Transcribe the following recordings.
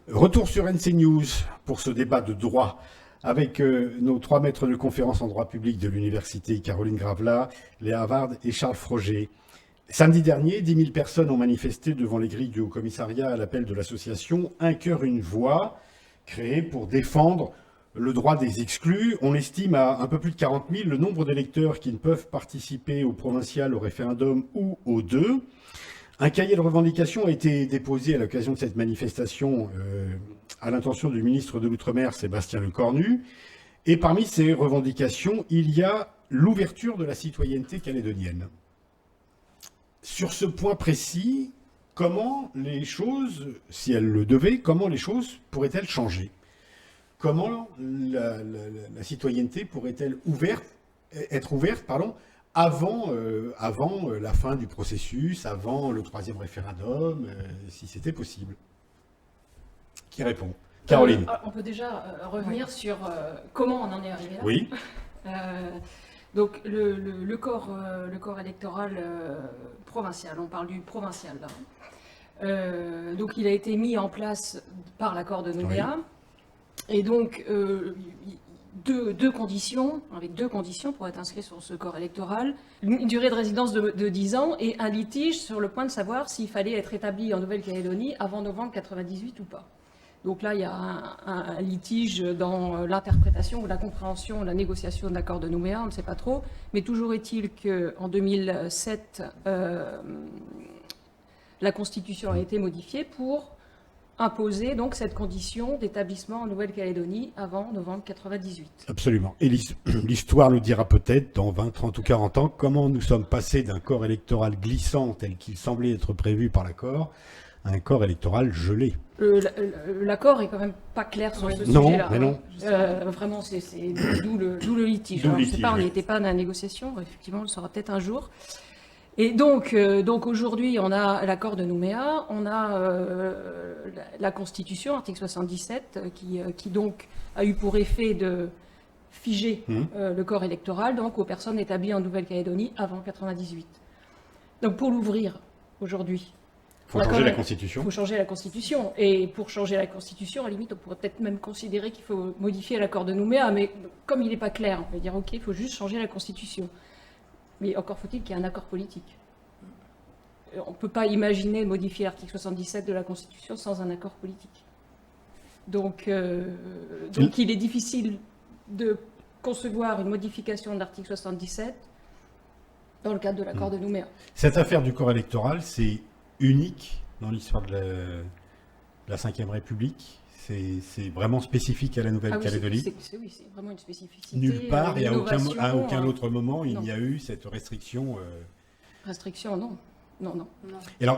Retour sur NC News pour ce débat de droit avec nos 3 maîtres de conférence en droit public de l'université Caroline Gravela, Léa Havard et Charles Froger. Samedi dernier, 10 000 personnes ont manifesté devant les grilles du Haut-Commissariat à l'appel de l'association Un cœur, une voix, créée pour défendre le droit des exclus. On estime à un peu plus de 40 000 le nombre d'électeurs qui ne peuvent participer au provincial, au référendum ou aux deux. Un cahier de revendications a été déposé à l'occasion de cette manifestation à l'intention du ministre de l'Outre-mer, Sébastien Lecornu. Et parmi ces revendications, il y a l'ouverture de la citoyenneté calédonienne. Sur ce point précis, comment les choses, si elles le devaient, comment les choses pourraient-elles changer? Comment la citoyenneté pourrait-elle être ouverte avant la fin du processus, avant le 3e référendum, si c'était possible? Qui répond? Caroline. On peut déjà revenir sur comment on en est arrivé là. Oui. Donc le corps électoral provincial, on parle du provincial là. Donc il a été mis en place par l'accord de Nouméa. Oui. Et donc deux conditions pour être inscrit sur ce corps électoral. Une durée de résidence de 10 ans et un litige sur le point de savoir s'il fallait être établi en Nouvelle-Calédonie avant novembre 1998 ou pas. Donc là, il y a un litige dans l'interprétation ou la compréhension, la négociation de l'accord de Nouméa, on ne sait pas trop. Mais toujours est-il qu'en 2007, la Constitution a été modifiée pour imposer donc cette condition d'établissement en Nouvelle-Calédonie avant novembre 1998. Absolument. Et l'histoire nous dira peut-être, dans 20, 30 ou 40 ans, comment nous sommes passés d'un corps électoral glissant tel qu'il semblait être prévu par l'accord à un corps électoral gelé. L'accord est quand même pas clair sur ce sujet-là. Mais non. Vraiment, c'est d'où le litige. Alors, je ne sais pas, on n'y était pas dans la négociation, effectivement, on le saura peut-être un jour. Et donc aujourd'hui, on a l'accord de Nouméa, on a la Constitution, article 77, qui donc a eu pour effet de figer le corps électoral donc aux personnes établies en Nouvelle-Calédonie avant 1998. Donc pour l'ouvrir aujourd'hui, il faut changer la Constitution. Il faut changer la Constitution. Et pour changer la Constitution, à la limite, on pourrait peut-être même considérer qu'il faut modifier l'accord de Nouméa, mais comme il n'est pas clair, on peut dire ok, il faut juste changer la Constitution. Mais encore faut-il qu'il y ait un accord politique. On ne peut pas imaginer modifier l'article 77 de la Constitution sans un accord politique. Donc il est difficile de concevoir une modification de l'article 77 dans le cadre de l'accord de Nouméa. Cette affaire du corps électoral, c'est unique dans l'histoire de la Ve République. C'est vraiment spécifique à la Nouvelle-Calédonie. Oui, c'est vraiment une spécificité. Nulle part et à aucun autre moment, il n'y a eu cette restriction. Restriction, non.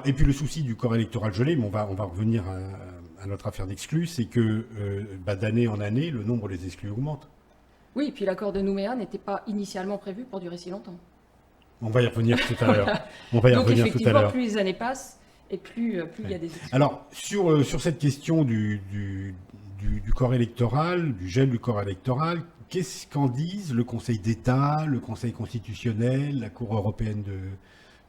Et puis le souci du corps électoral gelé, mais on va revenir à notre affaire d'exclus, c'est que d'année en année, le nombre des exclus augmente. Oui, et puis l'accord de Nouméa n'était pas initialement prévu pour durer si longtemps. On va y revenir tout à l'heure. Donc effectivement, plus les années passent, et plus il y a des exclus. Alors, sur cette question du corps électoral, du gel du corps électoral, qu'est-ce qu'en disent le Conseil d'État, le Conseil constitutionnel, la Cour européenne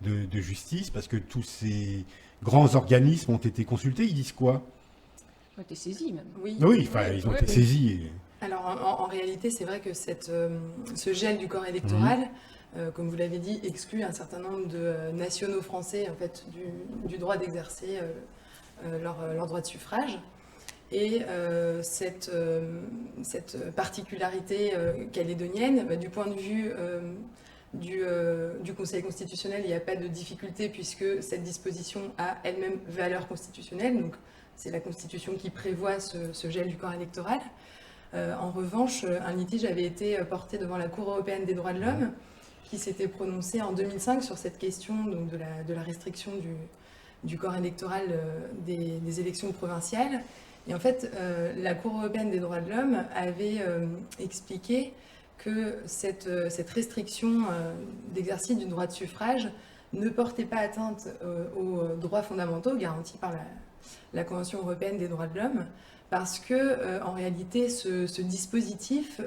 de justice? Parce que tous ces grands organismes ont été consultés, ils disent quoi? Ils ont été saisis même. Oui, ils ont été saisis. Alors en réalité, c'est vrai que ce gel du corps électoral, comme vous l'avez dit, exclut un certain nombre de nationaux français en fait, du droit d'exercer leur droit de suffrage. Et cette particularité calédonienne, du point de vue du Conseil constitutionnel, il n'y a pas de difficulté puisque cette disposition a elle-même valeur constitutionnelle. Donc c'est la Constitution qui prévoit ce gel du corps électoral. En revanche, un litige avait été porté devant la Cour européenne des droits de l'homme qui s'était prononcée en 2005 sur cette question donc, de la restriction du corps électoral des élections provinciales. Et en fait, la Cour européenne des droits de l'homme avait expliqué que cette restriction d'exercice du droit de suffrage ne portait pas atteinte aux droits fondamentaux garantis par la Convention européenne des droits de l'homme, parce que en réalité, ce dispositif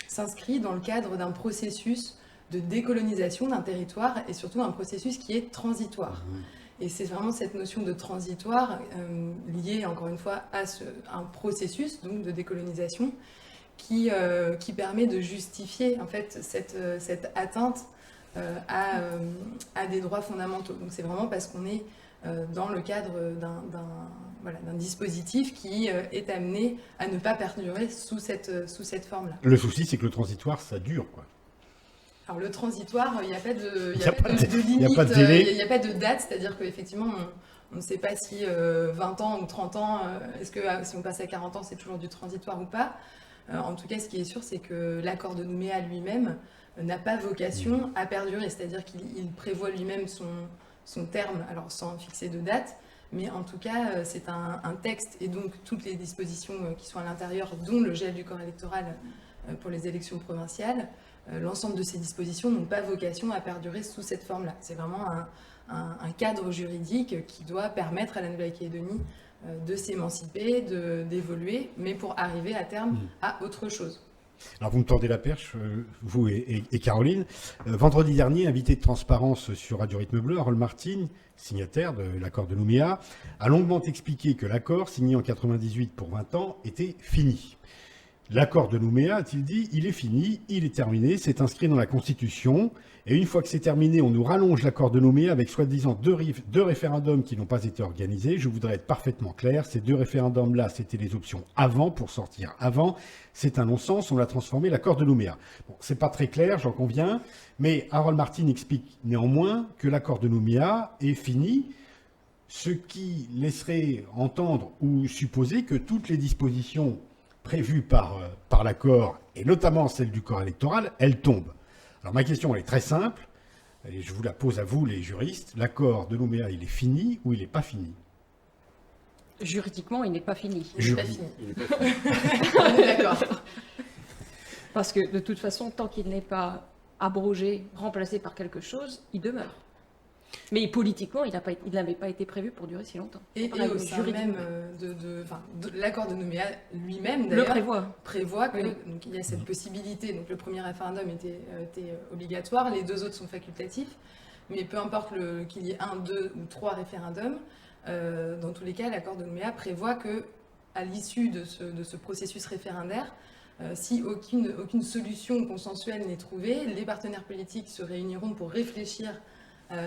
s'inscrit dans le cadre d'un processus de décolonisation d'un territoire et surtout un processus qui est transitoire. Et c'est vraiment cette notion de transitoire liée, encore une fois, à un processus donc, de décolonisation qui permet de justifier en fait, cette atteinte à des droits fondamentaux. Donc c'est vraiment parce qu'on est dans le cadre d'un dispositif qui est amené à ne pas perdurer sous cette forme-là. Le souci, c'est que le transitoire, ça dure, quoi. Alors le transitoire, il n'y a pas de Il limite, n'y a pas de délai. il n'y a pas de date, c'est-à-dire qu'effectivement, on ne sait pas si 20 ans ou 30 ans, est-ce que si on passe à 40 ans, c'est toujours du transitoire ou pas. En tout cas, ce qui est sûr, c'est que l'accord de Nouméa lui-même n'a pas vocation à perdurer, c'est-à-dire qu'il prévoit lui-même son terme, alors sans fixer de date, mais en tout cas, c'est un texte, et donc toutes les dispositions qui sont à l'intérieur, dont le gel du corps électoral pour les élections provinciales, l'ensemble de ces dispositions n'ont pas vocation à perdurer sous cette forme-là. C'est vraiment un cadre juridique qui doit permettre à la Nouvelle-Calédonie de s'émanciper, d'évoluer, mais pour arriver à terme à autre chose. Alors vous me tendez la perche, vous et Caroline. Vendredi dernier, invité de Transparence sur Radio Rythme Bleu, Harold Martin, signataire de l'accord de Nouméa, a longuement expliqué que l'accord, signé en 1998 pour 20 ans, était fini. L'accord de Nouméa, a-t-il dit, il est fini, il est terminé, c'est inscrit dans la Constitution. Et une fois que c'est terminé, on nous rallonge l'accord de Nouméa avec soi-disant deux référendums qui n'ont pas été organisés. Je voudrais être parfaitement clair, ces deux référendums-là, c'était les options avant, pour sortir avant. C'est un non-sens, on a transformé l'accord de Nouméa. Bon, c'est pas très clair, j'en conviens, mais Harold Martin explique néanmoins que l'accord de Nouméa est fini, ce qui laisserait entendre ou supposer que toutes les dispositions prévues par l'accord, et notamment celle du corps électoral, elles tombent. Alors ma question elle est très simple, et je vous la pose à vous les juristes. L'accord de Nouméa, il est fini ou il n'est pas fini? Juridiquement, il n'est pas fini. Il n'est pas fini. On est d'accord. Parce que de toute façon, tant qu'il n'est pas abrogé, remplacé par quelque chose, il demeure. Mais politiquement, il n'avait pas été prévu pour durer si longtemps. Et au sein même de l'accord de Nouméa lui-même, d'ailleurs, prévoit que donc, il y a cette possibilité. Donc le premier référendum était obligatoire, les deux autres sont facultatifs. Mais peu importe qu'il y ait 1, 2 ou 3 référendums, dans tous les cas, l'accord de Nouméa prévoit que, à l'issue de ce processus référendaire, si aucune solution consensuelle n'est trouvée, les partenaires politiques se réuniront pour réfléchir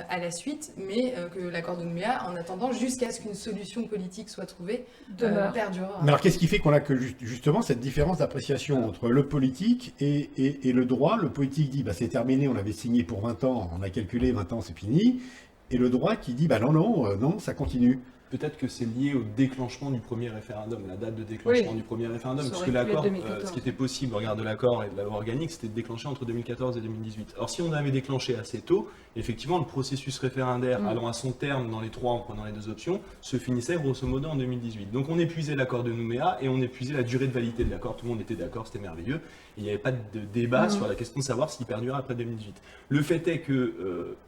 à la suite, mais que l'accord de Nouméa, en attendant, jusqu'à ce qu'une solution politique soit trouvée, perdurera. Mais alors qu'est-ce qui fait qu'on a que justement cette différence d'appréciation entre le politique et le droit? Le politique dit c'est terminé, on avait signé pour 20 ans, on a calculé 20 ans, c'est fini. Et le droit qui dit non, ça continue. Peut-être que c'est lié au déclenchement du premier référendum, la date de déclenchement du premier référendum, puisque l'accord, ce qui était possible au regard de l'accord et de la loi organique, c'était de déclencher entre 2014 et 2018. Or, si on avait déclenché assez tôt, effectivement, le processus référendaire allant à son terme dans les 3 en prenant les 2 options, se finissait grosso modo en 2018. Donc on épuisait l'accord de Nouméa et on épuisait la durée de validité de l'accord. Tout le monde était d'accord, c'était merveilleux. Il n'y avait pas de débat sur la question de savoir s'il perdurait après 2018. Le fait est qu'il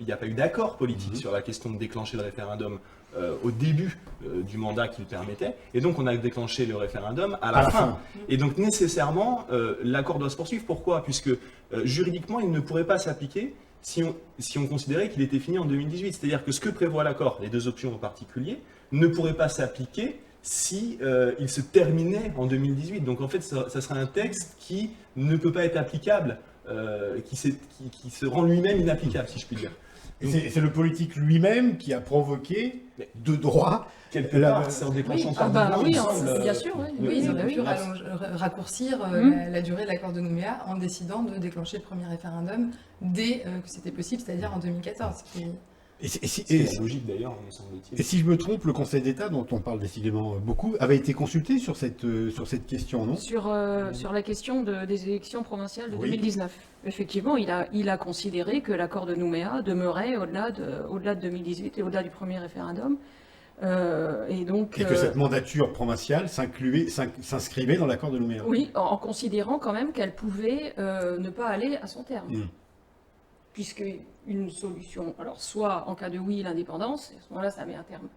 n'y a pas eu d'accord politique sur la question de déclencher le référendum au début du mandat qui le permettait, et donc on a déclenché le référendum à la fin. Et donc nécessairement, l'accord doit se poursuivre. Pourquoi? Puisque juridiquement, il ne pourrait pas s'appliquer si on considérait qu'il était fini en 2018. C'est-à-dire que ce que prévoit l'accord, les 2 options en particulier, ne pourrait pas s'appliquer si il se terminait en 2018. Donc en fait, ça serait un texte qui ne peut pas être applicable, qui se rend lui-même inapplicable, si je puis dire. C'est le politique lui-même qui a provoqué de droit quelque part, c'est en déclenchant bien sûr, oui, ils auraient pu raccourcir la durée de l'accord de Nouméa en décidant de déclencher le premier référendum dès que c'était possible, c'est-à-dire en 2014. C'est la logique d'ailleurs, me semble-t-il. Et si je me trompe, le Conseil d'État, dont on parle décidément beaucoup, avait été consulté sur cette question, non? Sur la question des élections provinciales de 2019. Effectivement, il a considéré que l'accord de Nouméa demeurait au-delà de 2018 et au-delà du premier référendum. Et que cette mandature provinciale s'inscrivait dans l'accord de Nouméa. Oui, en considérant quand même qu'elle pouvait ne pas aller à son terme. Puisque une solution, alors soit en cas de oui, l'indépendance, et à ce moment-là, ça met un terme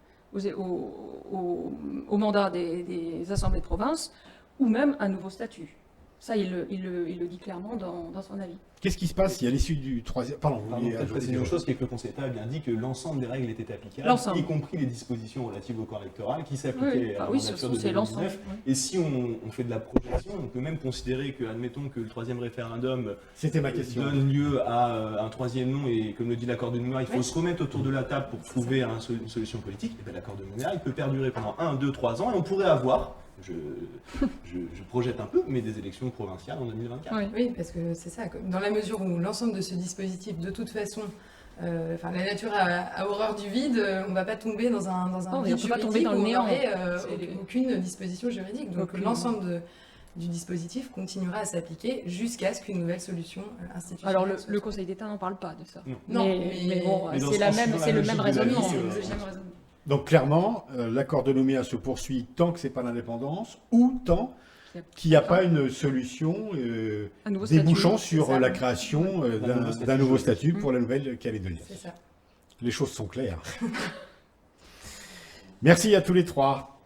au mandat des assemblées de province, ou même un nouveau statut. Ça, il le dit clairement dans son avis. Qu'est-ce qui se passe si à l'issue du troisième... Pardon, vous vouliez peut-être ajouter préciser quelque une chose. chose, qui est que le Conseil d'État a bien dit que l'ensemble des règles étaient applicables, L'ensemble. y compris les dispositions relatives au corps électoral qui s'appliquaient à la mandature de c'est l'ensemble. 2019. Et si on fait de la projection, on peut même considérer que, admettons que le troisième référendum C'était ma question. donne lieu à un troisième nom, et comme le dit l'accord de Nouméa, il faut se remettre autour de la table pour trouver une solution politique. Et bien l'accord de Nouméa, il peut perdurer pendant 1, 2, 3 ans, et on pourrait avoir, je projette un peu, mais des élections provinciales en 2024. Oui, parce que c'est ça. Dans la mesure où l'ensemble de ce dispositif, de toute façon, la nature a horreur du vide, on ne va pas tomber dans un vide juridique, pas tomber dans le néant. Aucune disposition juridique. Donc l'ensemble du dispositif continuera à s'appliquer jusqu'à ce qu'une nouvelle solution institutionnelle. Alors le Conseil d'État n'en parle pas de ça. Non, mais bon, c'est le même raisonnement. Donc clairement, l'accord de Nouméa se poursuit tant que c'est pas l'indépendance ou tant qu'il n'y a pas une solution débouchant sur la création d'un nouveau statut pour la Nouvelle-Calédonie. C'est ça. Les choses sont claires. Merci à tous les trois.